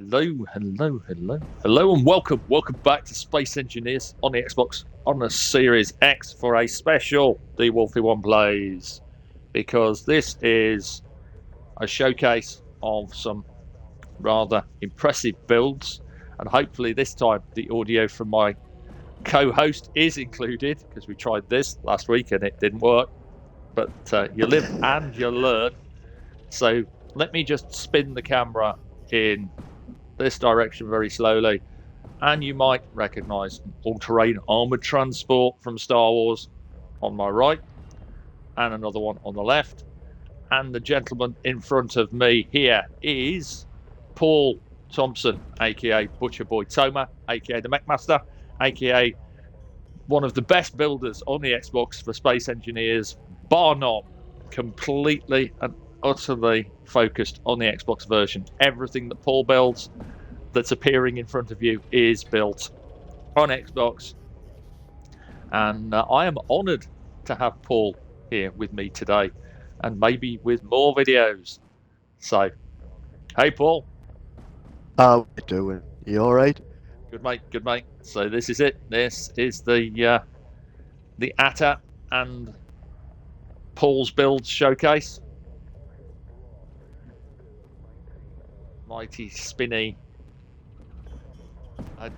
Hello, and welcome back to Space Engineers on the Xbox on the Series X for a special The Wolfie One Plays, because this is a showcase of some rather impressive builds, and hopefully this time the audio from my co-host is included, because we tried this last week and it didn't work. But you live and you learn. So let me just spin the camera in this direction very slowly, and you might recognize an all-terrain armored transport from Star Wars on my right, and another one on the left. And the gentleman in front of me here is Paul Thompson, aka Butcher Boy Toma, aka the Mechmaster, aka one of the best builders on the Xbox for Space Engineers, bar none, completely and utterly focused on the Xbox version. Everything that Paul builds that's appearing in front of you is built on Xbox, and I am honoured to have Paul here with me today, and maybe with more videos. So, hey Paul. How you doing? You all right? Good mate, good mate. So this is it. This is the ATA and Paul's builds showcase. Mighty spinny.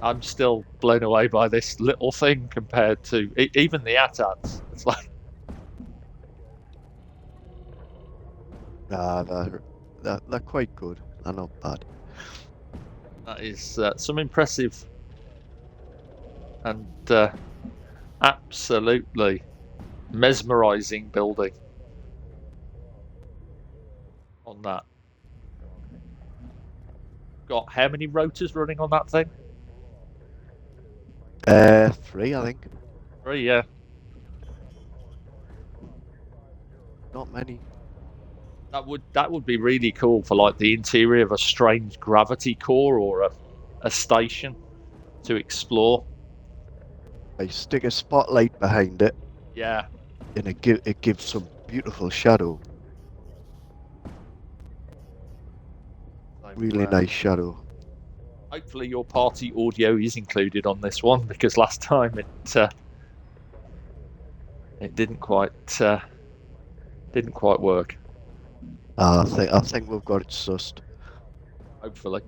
I'm still blown away by this little thing compared to even the ATATs. It's like, They're quite good. They're not bad. that is some impressive and absolutely mesmerizing building on that. Got how many rotors running on that thing? 3, I think. 3, yeah. Not many. That would be really cool for like the interior of a strange gravity core or a station to explore. I stick a spotlight behind it. Yeah. And it gives some beautiful shadow. Really nice shadow. Hopefully your party audio is included on this one, because last time it didn't quite work. I think we've got it sussed. Hopefully.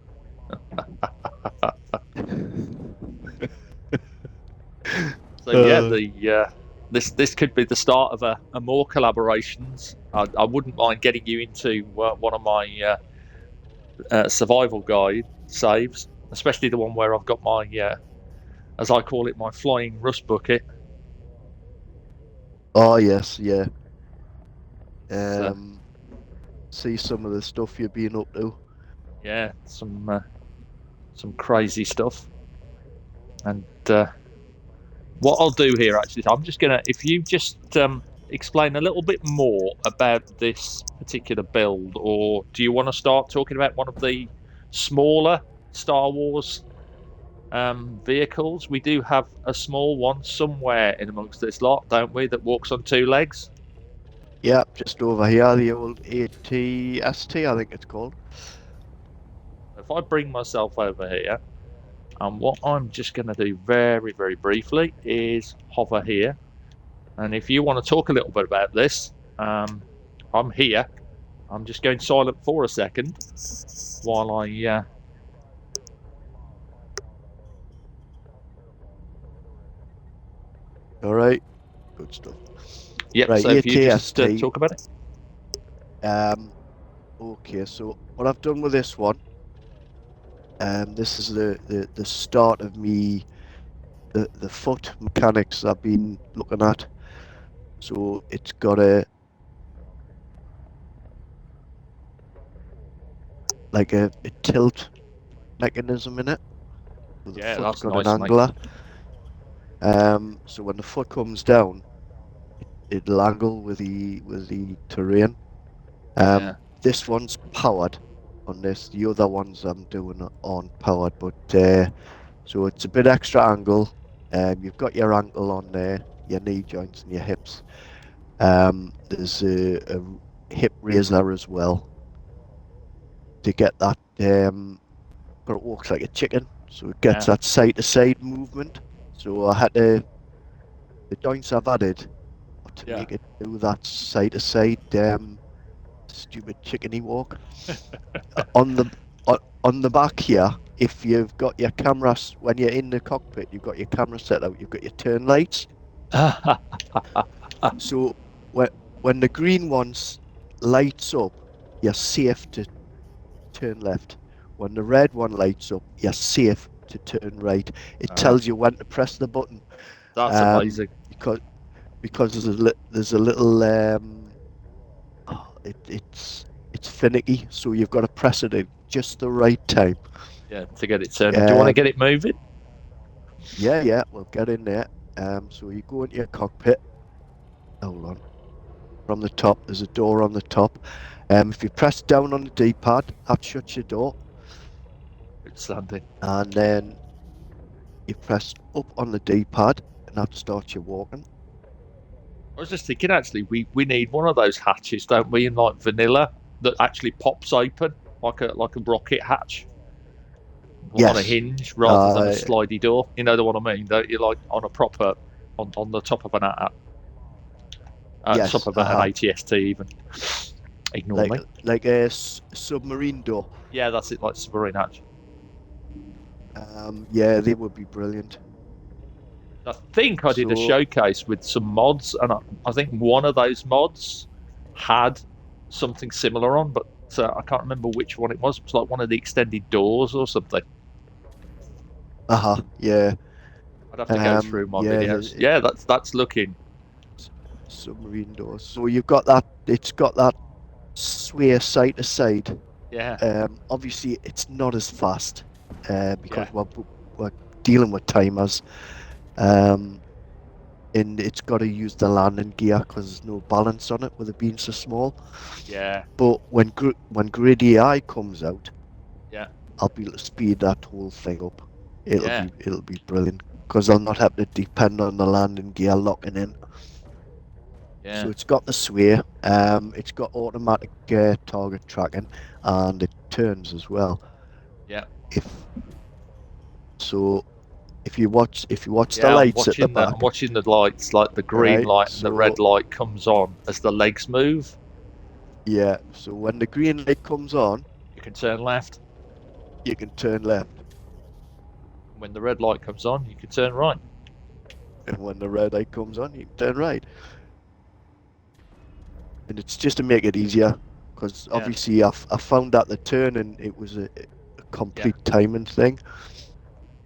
So yeah, this could be the start of more collaborations. I wouldn't mind getting you into one of my survival guide saves, especially the one where I've got my as I call it, my flying rust bucket. Oh yes, yeah. See some of the stuff you've been up to. Yeah, some crazy stuff. And what I'll do here, actually, I'm just gonna, if you just explain a little bit more about this particular build, or do you want to start talking about one of the smaller Star Wars vehicles? We do have a small one somewhere in amongst this lot, don't we, that walks on 2 legs? Yeah, just over here, the old AT-ST, I think it's called. If I bring myself over here, and what I'm just going to do very, very briefly is hover here. And if you want to talk a little bit about this, I'm here. I'm just going silent for a second while I... All right, good stuff. Yep, right, so if you just talk about it. Okay, so what I've done with this one, this is the start of me, the foot mechanics I've been looking at. So it's got a tilt mechanism in it. With the foot's got nice, an angler. So when the foot comes down, it'll angle with the terrain. This one's powered on this. The other ones I'm doing aren't powered, but so it's a bit extra angle. You've got your ankle on there, your knee joints and your hips. There's a hip raiser as well to get that but it walks like a chicken, so it gets that side-to-side movement. So I had to, the joints I've added are to make it do that side-to-side stupid chickeny walk. on the back here, if you've got your cameras, when you're in the cockpit, you've got your camera set out, you've got your turn lights. So when the green ones lights up, you're safe to turn left. When the red one lights up, you're safe to turn right. It tells you when to press the button. That's amazing. Because there's a little it's finicky, so you've got to press it at just the right time. Yeah, to get it turning. Do you want to get it moving? Yeah, we'll get in there. So you go into your cockpit. Hold on. From the top, there's a door on the top. If you press down on the D-pad, that shuts your door. It's landing. And then you press up on the D-pad, and that starts your walking. I was just thinking, actually, we need one of those hatches, don't we, in like vanilla, that actually pops open like a rocket hatch. On a hinge rather than a slidey door. You know the one I mean, don't you? Like on a proper, on the top of an top of an ATST even. Ignore me. Like a submarine door. Yeah, that's it, like submarine hatch. Yeah, they would be brilliant. I think I did a showcase with some mods, and I think one of those mods had something similar on, but I can't remember which one it was. It was like one of the extended doors or something. Yeah. I'd have to go through my videos. Yeah, that's looking. Submarine doors. So you've got that. It's got that sway side to side. Yeah. Obviously, it's not as fast because we're dealing with timers. And it's got to use the landing gear because there's no balance on it with it being so small. Yeah. But when Grid AI comes out, I'll be able to speed that whole thing up. It'll be brilliant because I'll not have to depend on the landing gear locking in. Yeah. So it's got the sway, it's got automatic target tracking, and it turns as well. Yeah. If you watch the lights at the back, I'm watching the lights, like the green light and the red light comes on as the legs move. Yeah. So when the green light comes on, you can turn left. You can turn left. When the red light comes on, you can turn right. And when the red light comes on, you can turn right. And it's just to make it easier, because obviously I found that the turning, it was a complete timing thing.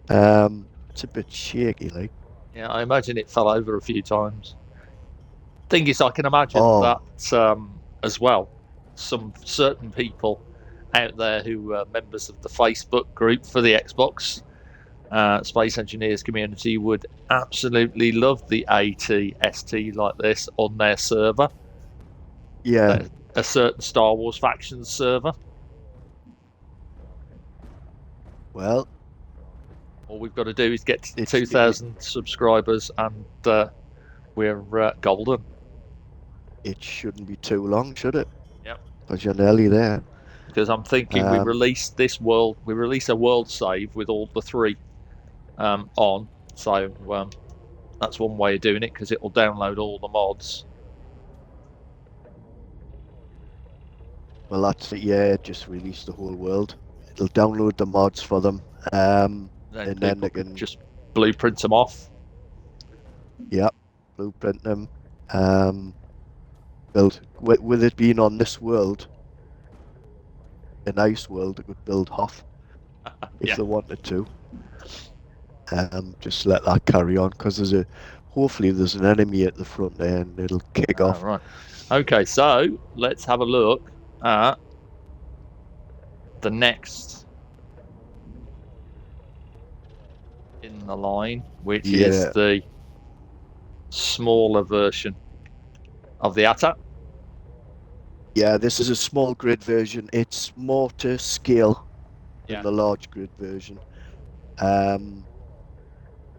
It's a bit shaky, like. Yeah, I imagine it fell over a few times. Thing is, I can imagine that as well. Some certain people out there who are members of the Facebook group for the Xbox Space Engineers community would absolutely love the AT-ST like this on their server. Yeah. A certain Star Wars Factions server. Well, all we've got to do is get to 2,000 subscribers and we're golden. It shouldn't be too long, should it? Yep. Because you're nearly there. Because I'm thinking we release a world save with all the three on. So that's one way of doing it, because it'll download all the mods. Well, that's it. Yeah, just release the whole world. It'll download the mods for them, and then they can just blueprint them off. Yep, blueprint them. Build with it being on this world, a nice world, they could build Hoth if they wanted to. Just let that carry on, because hopefully there's an enemy at the front there, and it'll kick off. Right. Okay, so let's have a look at the next in the line, which is the smaller version of the ATAT. Yeah, this is a small grid version. It's more to scale than the large grid version.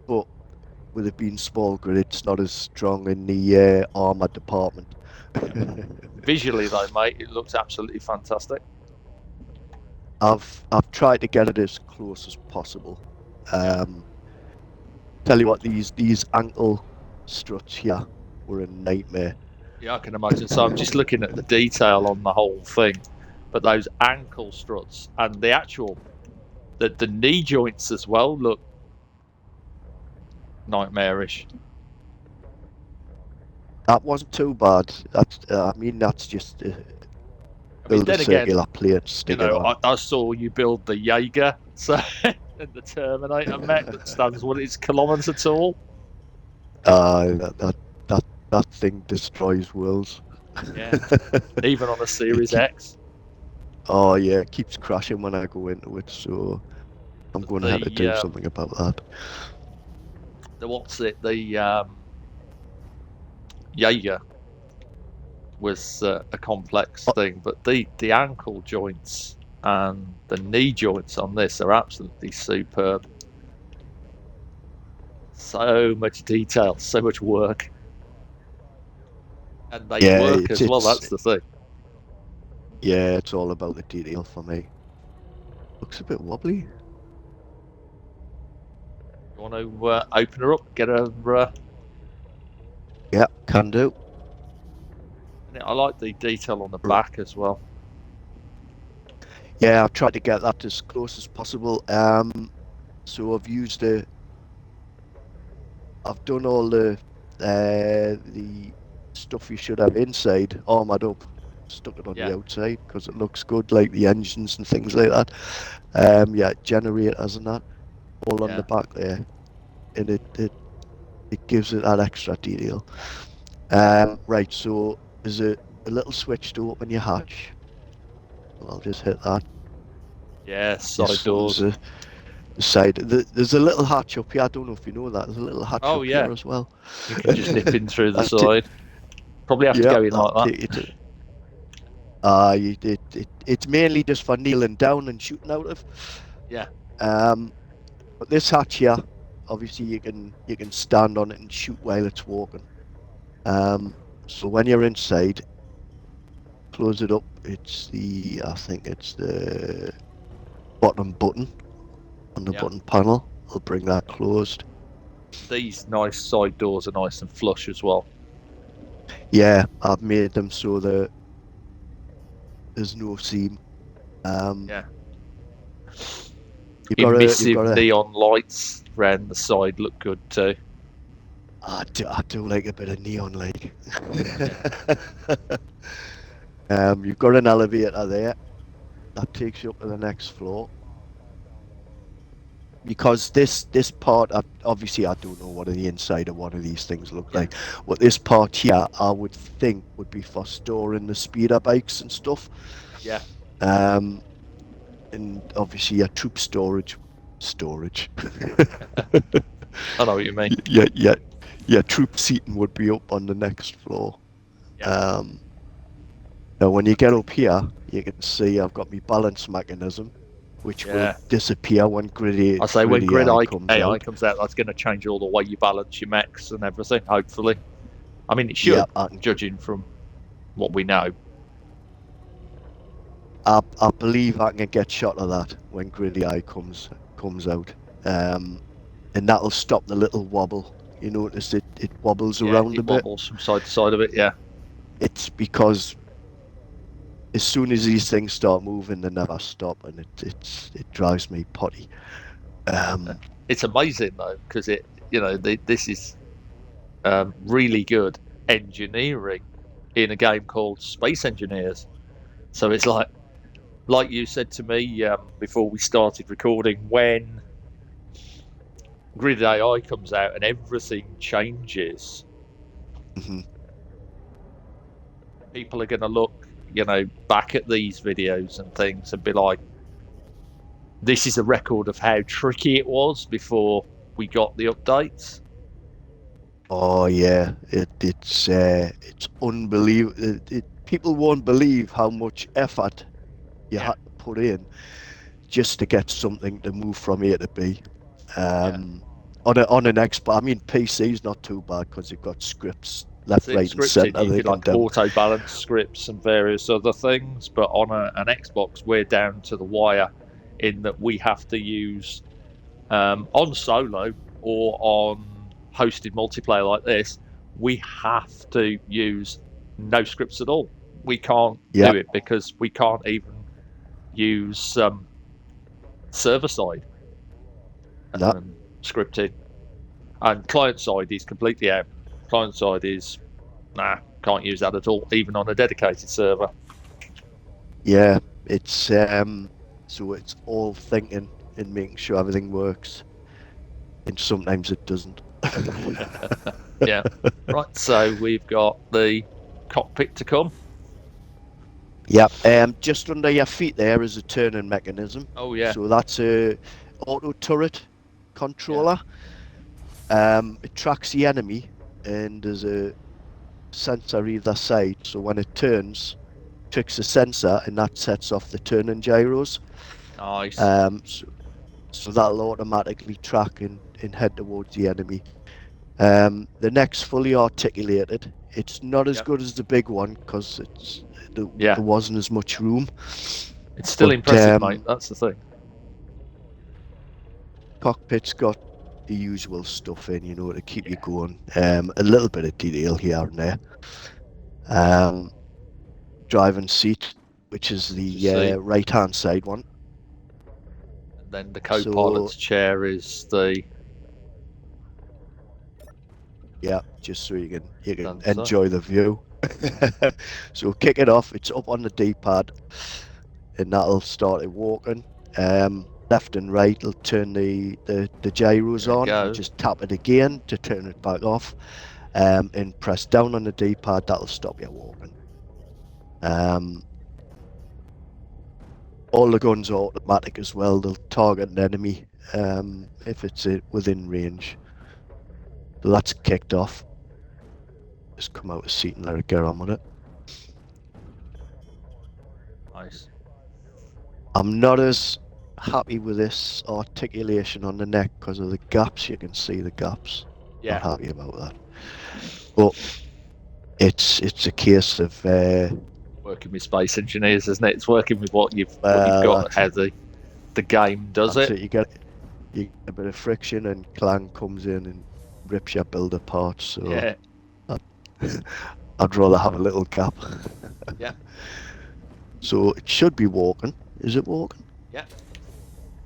But with it being small grid, it's not as strong in the armor department. Visually though, mate, it looks absolutely fantastic. I've tried to get it as close as possible. Tell you what, these ankle struts here were a nightmare. Yeah, I can imagine. So I'm just looking at the detail on the whole thing, but those ankle struts and the actual the knee joints as well look nightmarish. That wasn't too bad. I mean, that's just build a circular plate, stick it on. I saw you build the Jaeger, so and the Terminator mech that stands what is kilometers tall. That thing destroys worlds. Yeah, even on a Series X. Oh yeah, it keeps crashing when I go into it, so I'm going to have to do something about that. The Jaeger was a complex thing, but the ankle joints and the knee joints on this are absolutely superb. So much detail, so much work, and they work as well. That's the thing. Yeah, it's all about the detail for me. Looks a bit wobbly. You want to open her up, get her? Yeah, can do. I like the detail on the back as well. Yeah, I've tried to get that as close as possible. So I've used I've done all the stuff you should have inside armored up, stuck it on the outside because it looks good, like the engines and things like that. Yeah, generators and that, all on the back there, and it gives it that extra detail. Right, so there's a little switch to open your hatch. I'll just hit that. Yeah, side doors. Side. There's a little hatch up here. I don't know if you know that. There's a little hatch up here as well. You can just nip in through the side. Probably have to go in like that. It's mainly just for kneeling down and shooting out of. Yeah. But this hatch here, obviously you can stand on it and shoot while it's walking. So when you're inside, close it up. I think it's the bottom button on the button panel. I'll bring that closed. These nice side doors are nice and flush as well. Yeah, I've made them so that there's no seam. Yeah. Emissive neon lights around the side look good too. I do like a bit of neon light. You've got an elevator there that takes you up to the next floor. Because this part, obviously I don't know what the inside of one of these things look like. What this part here, I would think would be for storing the speeder bikes and stuff. Yeah. And obviously your troop storage. I know what you mean. Yeah, troop seating would be up on the next floor. Yeah. Now when you get up here, you can see I've got my balance mechanism, which will disappear when Grid AI comes out. That's going to change all the way you balance your mechs and everything, hopefully. I mean, it should, judging from what we know. I believe I can get shot of that when Grid AI comes out. And that'll stop the little wobble. You notice it wobbles around a bit. It wobbles from side to side of it, yeah. It's because as soon as these things start moving, they never stop, and it drives me potty. It's amazing though, because this is really good engineering in a game called Space Engineers. So it's like you said to me before we started recording, when Grid AI comes out and everything changes, people are going to look back at these videos and things and be like, this is a record of how tricky it was before we got the updates. Oh yeah, it's unbelievable. People won't believe how much effort you had to put in just to get something to move from A to B. On an Xbox, I mean, PC's not too bad because you've got scripts left, See, right, and scripting, centre. you They could can like do. auto balance scripts and various other things, but on an Xbox, we're down to the wire in that we have to use on solo or on hosted multiplayer like this, we have to use no scripts at all. We can't Yeah. do it because we can't even use server side No. scripting, and client side is completely out. Client side is can't use that at all, even on a dedicated server. Yeah, it's so it's all thinking and making sure everything works, and sometimes it doesn't. Yeah. Right, so we've got the cockpit to come. Yep. Just under your feet there is a turning mechanism. Oh yeah. So that's a auto turret controller. It tracks the enemy, and there's a sensor either side. So when it turns, tricks the sensor, and that sets off the turning gyros. Nice. So that'll automatically track and head towards the enemy. The neck's fully articulated. It's not as good as the big one because there wasn't as much room. It's still impressive, mate. That's the thing. Cockpit's got the usual stuff in, to keep you going. A little bit of detail here and there. Driving seat, which is the right-hand side one. And then the co-pilot's chair is the. Yeah, just so you can enjoy the view. So kick it off. It's up on the D-pad, and that'll start it walking. Left and right, it'll turn the gyros on. And just tap it again to turn it back off, and press down on the D-pad. That'll stop you walking. All the guns are automatic as well. They'll target an enemy if it's within range. So that's kicked off. Just come out of the seat and let it get on with it. Nice. I'm not as happy with this articulation on the neck because of the gaps. You can see the gaps. Yeah. Not happy about that. But it's a case of working with Space Engineers, isn't it? It's working with what you've got. How the game does it. You get a bit of friction, and clang comes in and rips your build apart. So yeah. I'd rather have a little gap. Yeah. So it should be walking. Is it walking? Yeah.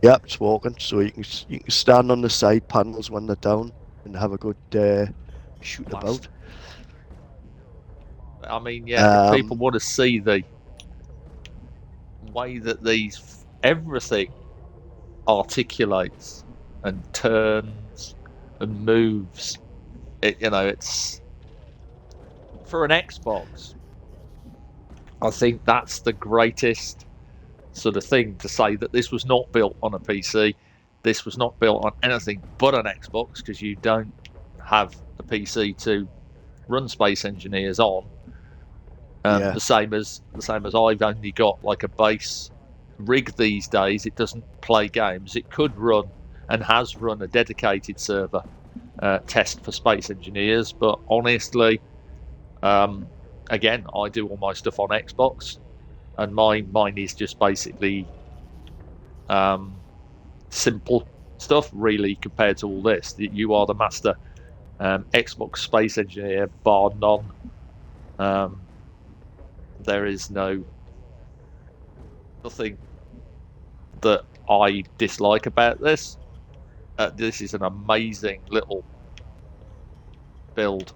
Yeah, it's walking. So you can stand on the side panels when they're down and have a good shoot about. I mean, yeah, if people want to see the way that everything articulates and turns and moves, it's for an Xbox. I think that's the greatest sort of thing to say, that this was not built on a PC. This was not built on anything but an Xbox, because you don't have a PC to run Space Engineers on. The same as I've only got like a base rig these days. It doesn't play games. It could run and has run a dedicated server test for Space Engineers, but honestly, again, I do all my stuff on Xbox, and mine is just basically simple stuff, really, compared to all this. You are the master Xbox Space Engineer, bar none. There is nothing that I dislike about this. This is an amazing little build,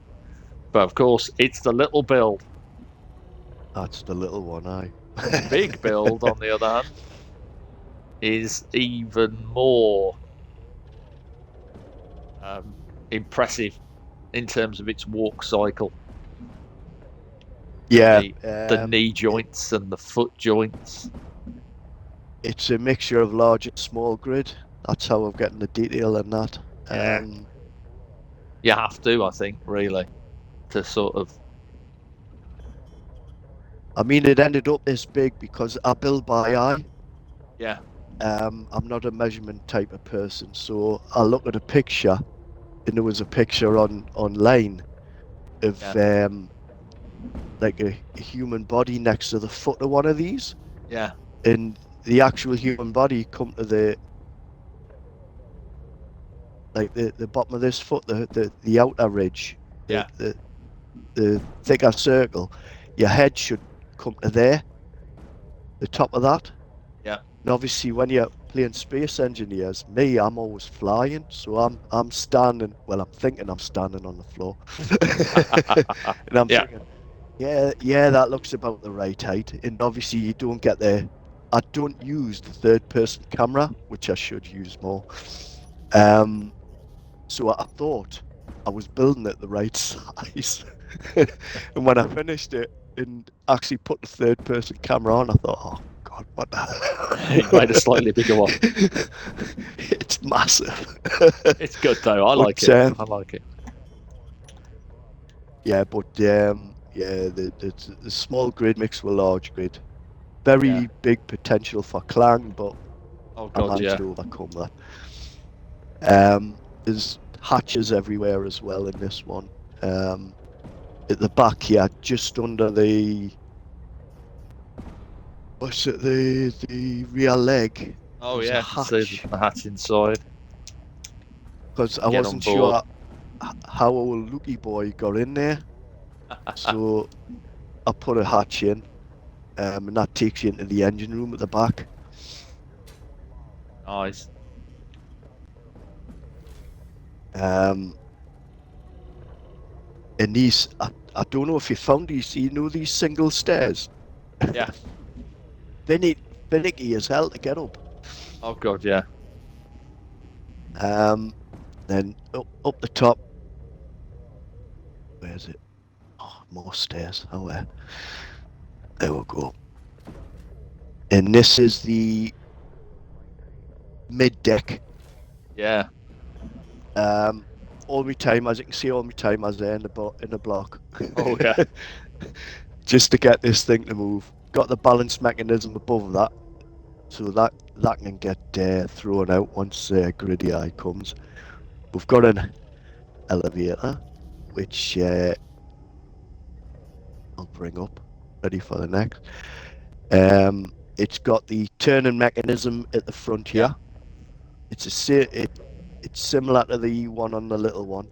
but of course, it's the little build. That's the little one, aye. The big build, on the other hand, is even more impressive in terms of its walk cycle. Yeah, the knee joints and the foot joints. It's a mixture of large and small grid. That's how I'm getting the detail in that. You have to, I think, really, to sort of. I mean, it ended up this big because I build by eye. Yeah. I'm not a measurement type of person, so I look at a picture, and there was a picture online of like a human body next to the foot of one of these. Yeah. And the actual human body come to the bottom of this foot, the outer ridge, the thicker circle. Your head should come to there, the top of that. Yeah. And obviously, when you're playing Space Engineers, I'm always flying, so I'm standing. Well, I'm thinking I'm standing on the floor, and I'm thinking, yeah, that looks about the right height. And obviously, you don't get there. I don't use the third-person camera, which I should use more. So I thought I was building it the right size, and when I finished it and actually put the third-person camera on, I thought, oh God, what the hell? You made a slightly bigger one. It's massive. It's good though. I like it. I like it. Yeah, but the small grid mixed with large grid, very big potential for clang, but I managed to overcome that. There's hatches everywhere as well in this one. At the back here, just under the the rear leg. Oh yeah, see the hatch inside. Because I wasn't sure how old Lukey boy got in there, so I put a hatch in, and that takes you into the engine room at the back. Nice. And these, I don't know if you found these. You know these single stairs. Yeah. They need finicky as hell to get up. Oh God, yeah. Then up the top. Where is it? Oh, more stairs. Oh, where? There we go. And this is the mid deck. Yeah. All my time, as you can see, all my time is there in the block. Oh yeah. Just to get this thing to move. Got the balance mechanism above that, so that can get thrown out once Griddy Eye comes. We've got an elevator, which I'll bring up, ready for the next. It's got the turning mechanism at the front here. It's similar to the one on the little one.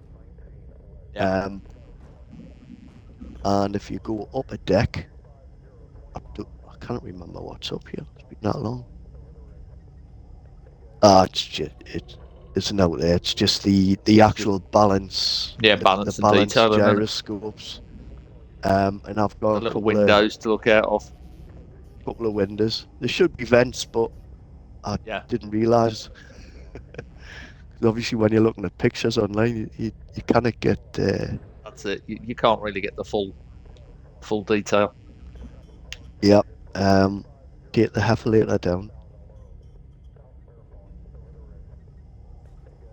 Yeah. And if you go up a deck, I can't remember what's up here. It's been that long. It's not there. It's just the actual balance. Yeah, balance the balance detail, gyroscopes. And I've got the little windows to look out of. Couple of windows. There should be vents, but I didn't realise. Obviously, when you're looking at pictures online, you kind of get. That's it. You can't really get the full detail. Yep. Get the Heffalator down.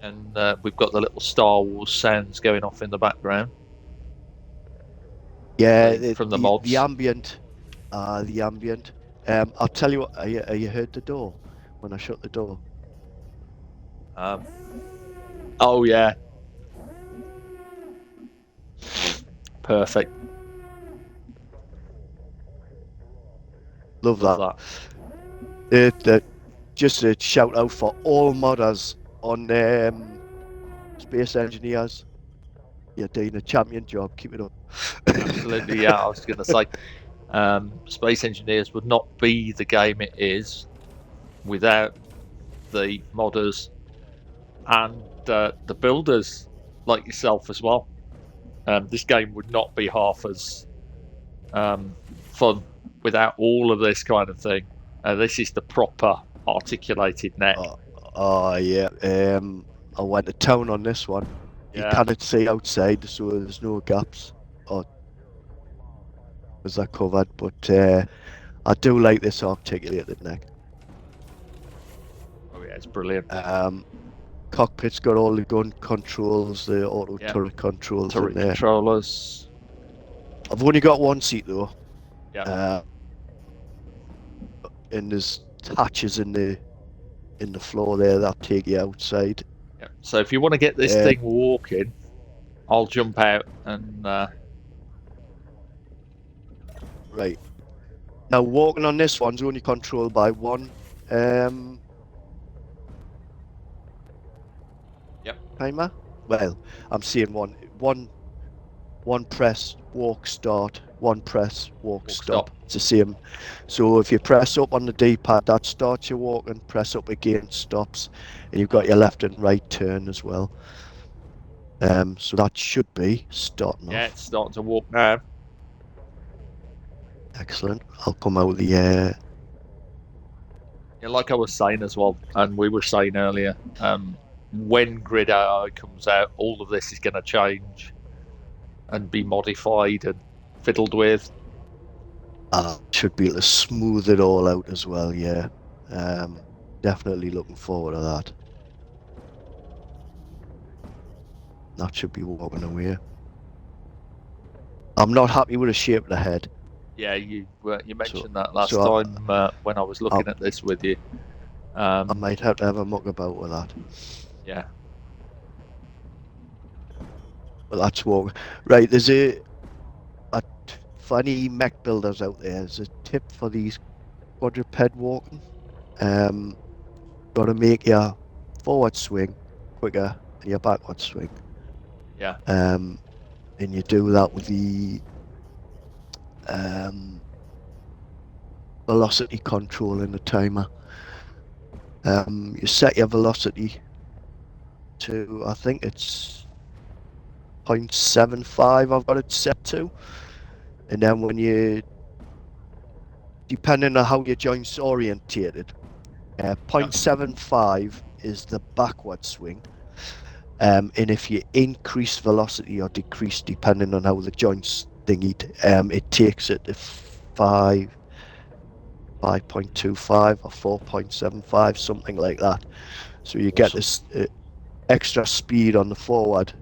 And we've got the little Star Wars sounds going off in the background. Yeah, from the mods. The ambient. I'll tell you what. You heard the door when I shut the door? Oh yeah. Perfect. Love that. Just a shout out for all modders on Space Engineers. You're doing a champion job. Keep it up. Absolutely, yeah. I was going to say, Space Engineers would not be the game it is without the modders and the builders like yourself as well. This game would not be half as fun without all of this kind of thing. This is the proper articulated net. Oh yeah. I went to town on this one. You cannot see outside, so there's no gaps. Or was that covered? But I do like this articulated neck. Oh yeah, it's brilliant. Cockpit's got all the gun controls, the auto turret controls. Turret controllers. I've only got one seat though. Yeah. And there's hatches in the floor there that take you outside. Yeah. So if you want to get this thing walking, I'll jump out and Right. Now walking on this one's only controlled by one Yep. timer. Well, I'm saying one press, walk, start, one press, walk, stop. It's the same. So if you press up on the D-pad, that starts your walk, and press up again, stops. And you've got your left and right turn as well. So that should be starting Yeah, off. it's starting to walk now. Excellent. I'll come out the Yeah, like I was saying as well, and we were saying earlier, when Grid AI comes out, all of this is going to change and be modified and fiddled with. should be able to smooth it all out as well, yeah. Definitely looking forward to that. That should be walking away. I'm not happy with the shape of the head. Yeah, you mentioned that last time when I was looking at this with you. I might have to have a muck about with that. Yeah. But that's what. Right, there's a funny mech builders out there. There's a tip for these quadruped walking. Got to make your forward swing quicker than your backward swing. Yeah. And you do that with the velocity control in the timer. You set your velocity to, I think it's 0.75 I've got it set to. And then when you, depending on how your joint's orientated, 0.75 is the backward swing. And if you increase velocity or decrease depending on how the joints thingied, it takes it to 5.25 or 4.75, something like that. So you get this extra speed on the forward,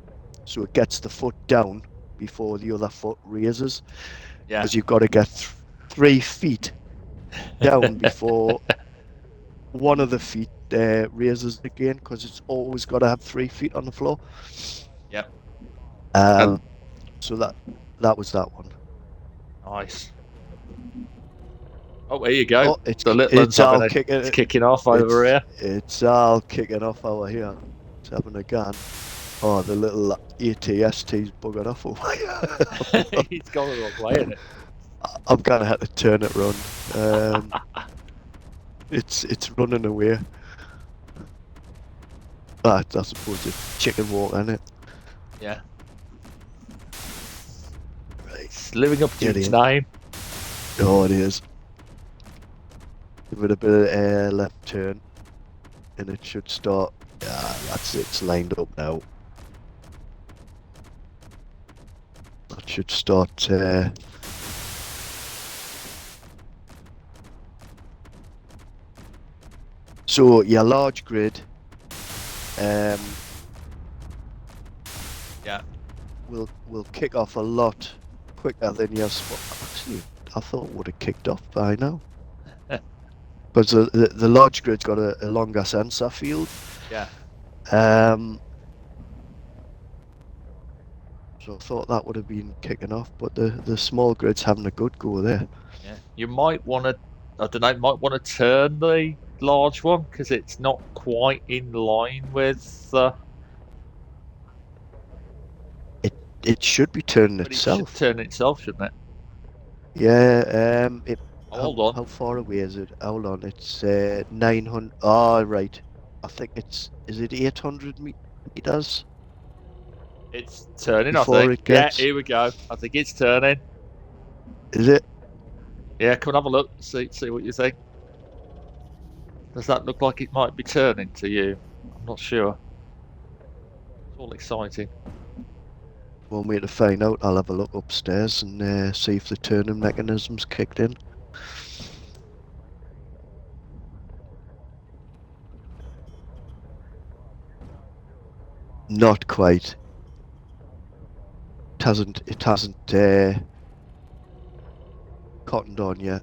so it gets the foot down before the other foot raises. Yeah. Because you've got to get 3 feet down before one of the feet raises again, because it's always got to have 3 feet on the floor. Yep. So that was that one. Nice. Oh, there you go. Oh, it's kicking off over here. It's all kicking off over here. It's having a gun. Oh, the little ATST's buggered off away. He's gone the wrong way, isn't it? I'm gonna have to turn it run. It's running away. I suppose it's chicken walk, isn't it? Yeah. Right. It's living up to its name. Oh, it is. Give it a bit of air, left turn, and it should start. Yeah, that's it. It's lined up now. That should start. So your large grid, yeah, will kick off a lot quicker than your spot. Actually, I thought it would have kicked off by now. Because the large grid's got a longer sensor field. Yeah. So I thought that would have been kicking off, but the small grid's having a good go there. Yeah. You might want to, I don't know, might want to turn the large one because it's not quite in line with. It should be turning itself. It should turn itself, shouldn't it? Yeah. Hold on. How far away is it? Hold on. It's 900. Oh, right. I think is it 800 meters? It's turning, I think. Yeah, here we go. I think it's turning. Is it? Yeah, come and have a look. See what you think. Does that look like it might be turning to you? I'm not sure. It's all exciting. Want me to find out? I'll have a look upstairs and see if the turning mechanism's kicked in. Not quite. It hasn't cottoned on yet.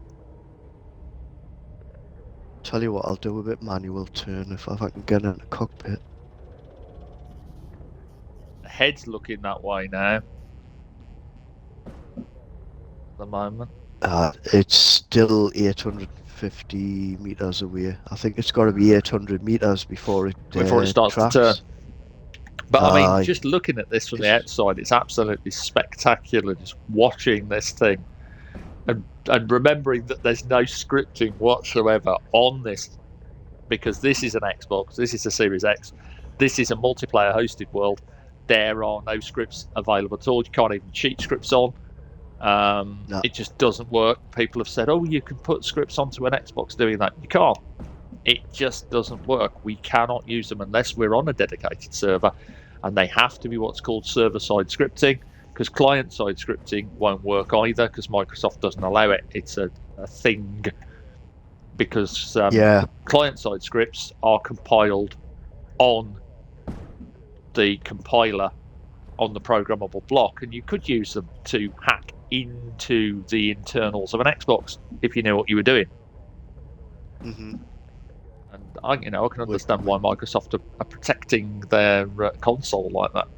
Tell you what, I'll do a bit manual turn if I can get in the cockpit. The head's looking that way now. At the moment. It's still 850 meters away. I think it's got to be 800 meters before it starts tracks. to turn. But I mean, Aye. just looking at this from the outside, it's absolutely spectacular. Just watching this thing, and remembering that there's no scripting whatsoever on this, because this is an Xbox, this is a Series X, this is a multiplayer hosted world. There are no scripts available at all. You can't even cheat scripts on. No. It just doesn't work. People have said, "Oh, you can put scripts onto an Xbox doing that." You can't. It just doesn't work. We cannot use them unless we're on a dedicated server, and they have to be what's called server-side scripting, because client-side scripting won't work either, because Microsoft doesn't allow it. It's a thing, because client-side scripts are compiled on the compiler on the programmable block, and you could use them to hack into the internals of an Xbox if you knew what you were doing. Mm-hmm. And I can understand why Microsoft are protecting their console like that.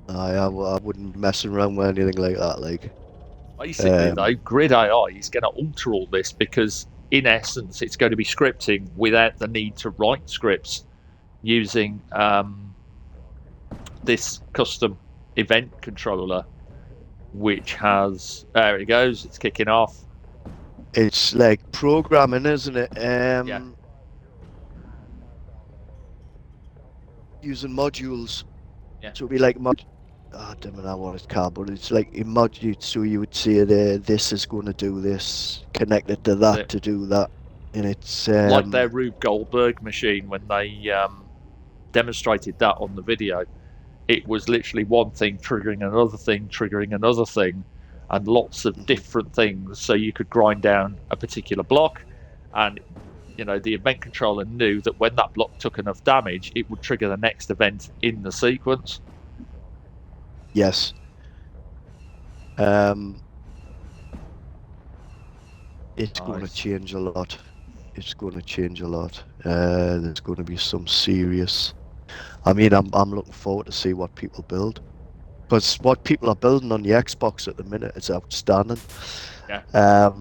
I wouldn't be messing around with anything like that. Like, basically, though, Grid AI is going to alter all this, because in essence, it's going to be scripting without the need to write scripts, using this custom event controller, which has, there it goes, it's kicking off. It's like programming, isn't it? Yeah. Using modules. Yeah. So it'd be like I don't know what it's called, but it's like a module. So you would say this is going to do this, connected to that to do that, and it's like their Rube Goldberg machine when they demonstrated that on the video. It was literally one thing triggering another thing, and lots of different things, so you could grind down a particular block, and the event controller knew that when that block took enough damage, it would trigger the next event in the sequence. Yes. It's going to change a lot. It's going to change a lot. There's going to be some serious. I mean, I'm looking forward to see what people build, because what people are building on the Xbox at the minute is outstanding. Yeah.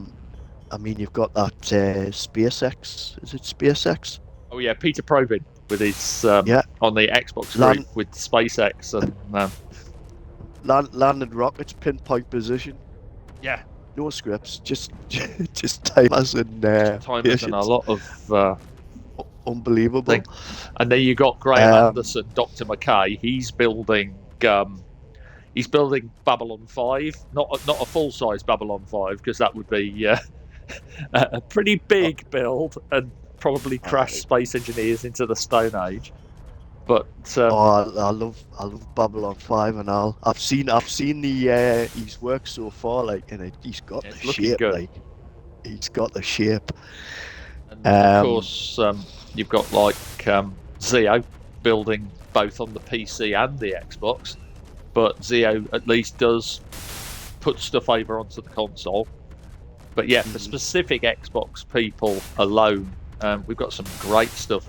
I mean, you've got that SpaceX. Is it SpaceX? Oh yeah, Peter Probin with his on the Xbox group with SpaceX and landed rockets, pinpoint position. Yeah. No scripts, just timers and timers and a lot of unbelievable thing. And then you got Graham Anderson, Dr. McKay. He's building Babylon 5, not a full size Babylon 5, because that would be a pretty big build and probably crash Space Engineers into the Stone Age. But I love Babylon 5 and all. I've seen the his work so far, like, and he's got the shape. Good. Like, he's got the shape. And of course, you've got like Zio building both on the PC and the Xbox, but Zio at least does put stuff over onto the console. But yeah, for specific Xbox people alone, we've got some great stuff.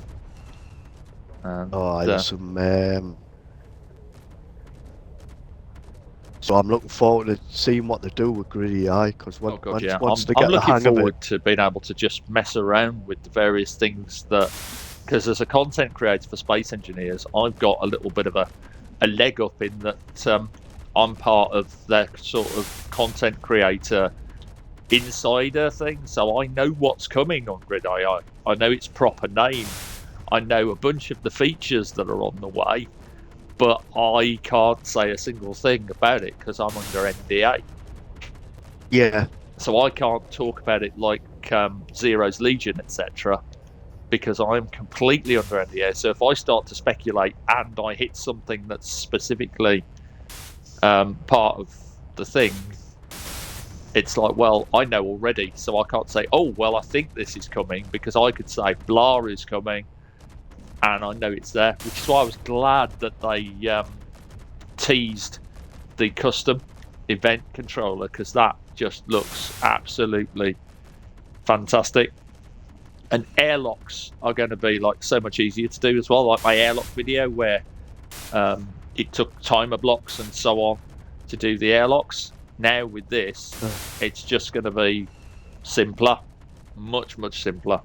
There's some. So I'm looking forward to seeing what they do with Grid AI, because once they get the hang of it, I'm looking forward to being able to just mess around with the various things that, because as a content creator for Space Engineers, I've got a little bit of a leg up in that I'm part of their sort of content creator insider thing, so I know what's coming on Grid AI. I know its proper name. I know a bunch of the features that are on the way, but I can't say a single thing about it because I'm under NDA. Yeah. So I can't talk about it like Zero's Legion, etc., because I'm completely under NDA. So if I start to speculate and I hit something that's specifically part of the thing, it's like, well, I know already, so I can't say, oh, well, I think this is coming, because I could say blah is coming, and I know it's there, which is why I was glad that they teased the custom event controller, because that just looks absolutely fantastic. And airlocks are going to be like so much easier to do as well, like my airlock video where it took timer blocks and so on to do the airlocks. Now with this, it's just going to be simpler, much simpler.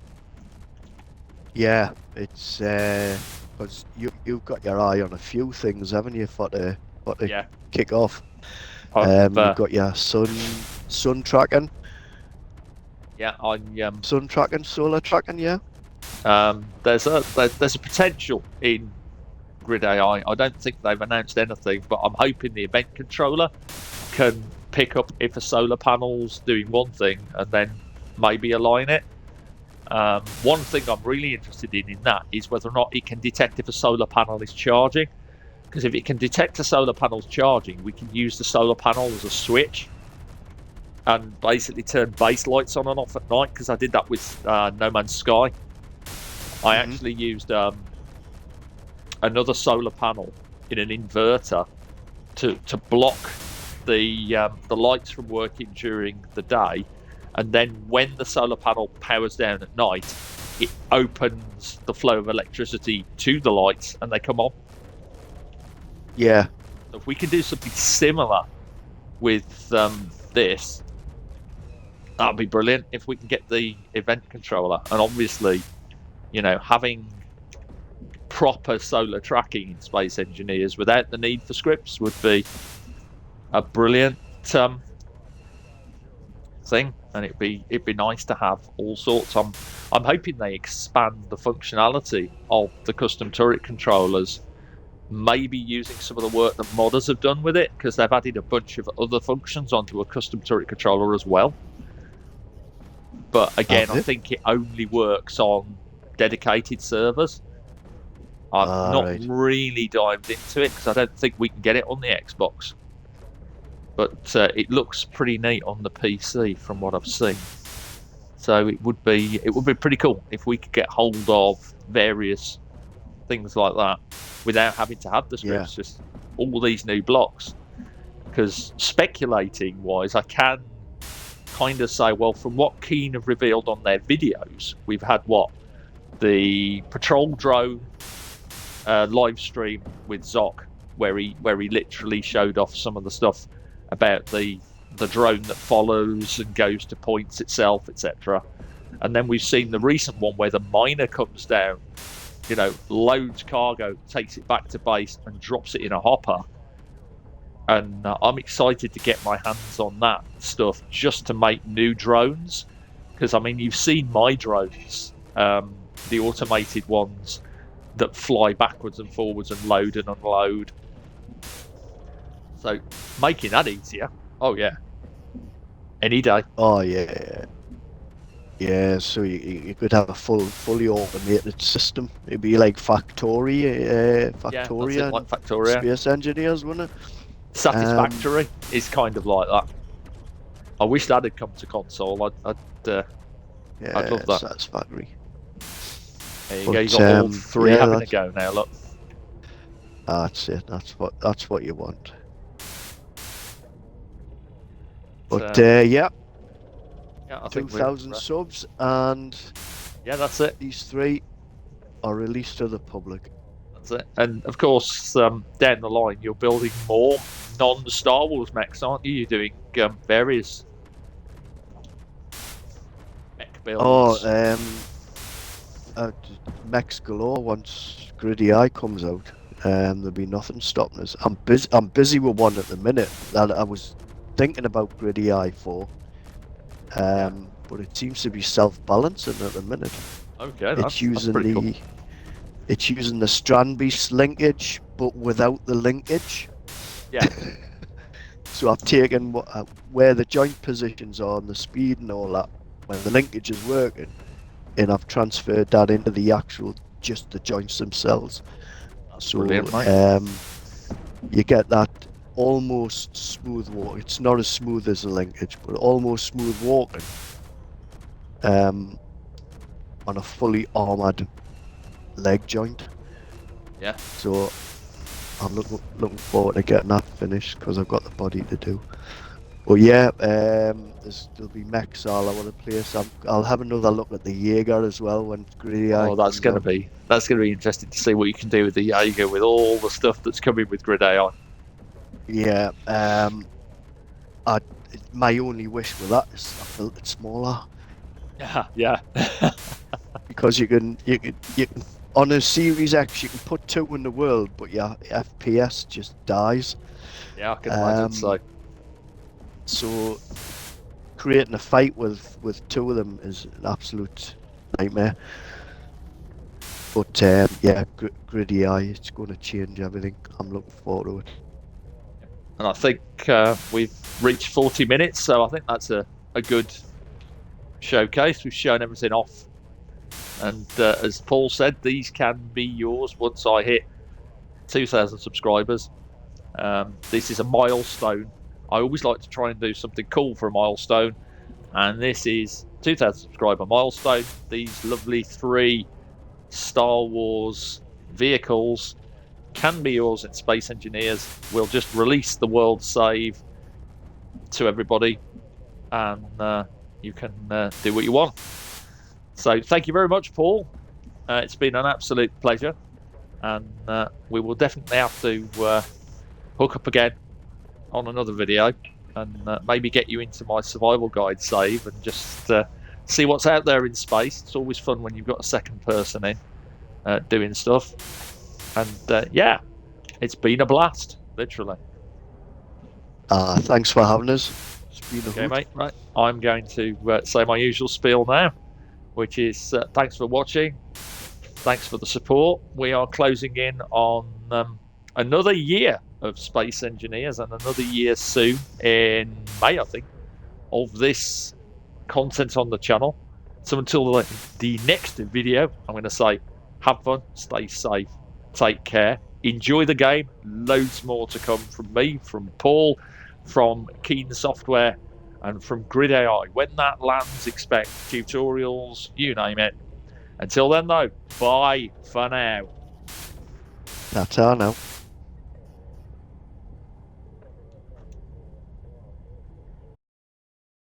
Yeah, it's because you've got your eye on a few things, haven't you? For to kick off. You've got your sun tracking. Yeah, on sun tracking, solar tracking. Yeah. There's a potential in Grid AI. I don't think they've announced anything, but I'm hoping the event controller can pick up if a solar panel's doing one thing and then maybe align it. One thing I'm really interested in that is whether or not it can detect if a solar panel is charging. Because if it can detect a solar panel's charging, we can use the solar panel as a switch and basically turn base lights on and off at night. Because I did that with No Man's Sky. I actually used another solar panel in an inverter to block the lights from working during the day, and then when the solar panel powers down at night, it opens the flow of electricity to the lights and they come on. Yeah. So if we can do something similar with this, that'd be brilliant. If we can get the event controller, and obviously, having proper solar tracking in Space Engineers without the need for scripts would be a brilliant thing, and it'd be nice to have all sorts. I'm hoping they expand the functionality of the custom turret controllers, maybe using some of the work that modders have done with it, because they've added a bunch of other functions onto a custom turret controller as well. But again, I think it only works on dedicated servers. I've not really dived into it because I don't think we can get it on the Xbox. But it looks pretty neat on the PC from what I've seen. So it would be pretty cool if we could get hold of various things like that without having to have the scripts, just all these new blocks. Because speculating wise, I can kind of say, well, from what Keen have revealed on their videos, we've had the patrol drone live stream with Zoc, where he literally showed off some of the stuff about the drone that follows and goes to points itself, etc. And then we've seen the recent one where the miner comes down, loads cargo, takes it back to base and drops it in a hopper. And I'm excited to get my hands on that stuff just to make new drones. Because, you've seen my drones, the automated ones that fly backwards and forwards and load and unload. So, making that easier, oh yeah, any day. Oh yeah. Yeah, so you could have a fully automated system. It'd be like Factoria, like Factoria. Space Engineers, wouldn't it? Satisfactory is kind of like that. I wish that had come to console. I'd love that. Satisfactory. There you go. You got all three having a go now. Look. That's it. That's what you want. But I 2,000 subs, and that's it. These three are released to the public. That's it. And of course, down the line, you're building more non-Star Wars mechs, aren't you? You're doing various mech builds. Mechs galore. Once Grid AI comes out, there'll be nothing stopping us. I'm busy with one at the minute that I was thinking about Grid AI for. But it seems to be self-balancing at the minute. Okay, that's pretty cool. It's using the strand beast linkage, but without the linkage. Yeah. So I've taken where the joint positions are and the speed and all that, when the linkage is working, and I've transferred that into just the joints themselves. That's so brilliant, you get that almost smooth walk. It's not as smooth as the linkage, but almost smooth walking on a fully armored leg joint. Yeah. So I'm looking forward to getting that finished because I've got the body to do. But yeah, there'll be mechs all over the place. I'll have another look at the Jaeger as well when Grid AI. Oh, that's gonna be interesting to see what you can do with the Jaeger with all the stuff that's coming with Grid AI. Yeah, my only wish with that is I built it smaller. Yeah. Because you can on a Series X you can put 2 in the world, but your FPS just dies. Yeah, I can imagine so. So creating a fight with 2 of them is an absolute nightmare. But yeah, Grid AI, it's going to change everything. I'm looking forward to it. And I think we've reached 40 minutes, so I think that's a good showcase. We've shown everything off. And as Paul said, these can be yours once I hit 2,000 subscribers. This is a milestone. I always like to try and do something cool for a milestone. And this is 2,000 subscriber milestone. These lovely 3 Star Wars vehicles can be yours in Space Engineers. We'll just release the world save to everybody, and you can do what you want. So thank you very much, Paul. It's been an absolute pleasure, and we will definitely have to hook up again on another video, and maybe get you into my survival guide save and just see what's out there in space. It's always fun when you've got a second person in doing stuff. And yeah, it's been a blast, literally. Thanks for having us. It's been a okay, mate. Right, I'm going to say my usual spiel now, which is thanks for watching, thanks for the support. We are closing in on another year of Space Engineers, and another year soon in May, I think, of this content on the channel. So until the next video, I'm going to say have fun, stay safe, take care, enjoy the game. Loads more to come from me, from Paul, from Keen Software, and from Grid AI. When that lands, expect tutorials, you name it. Until then, though, bye for now. Ta-ta now.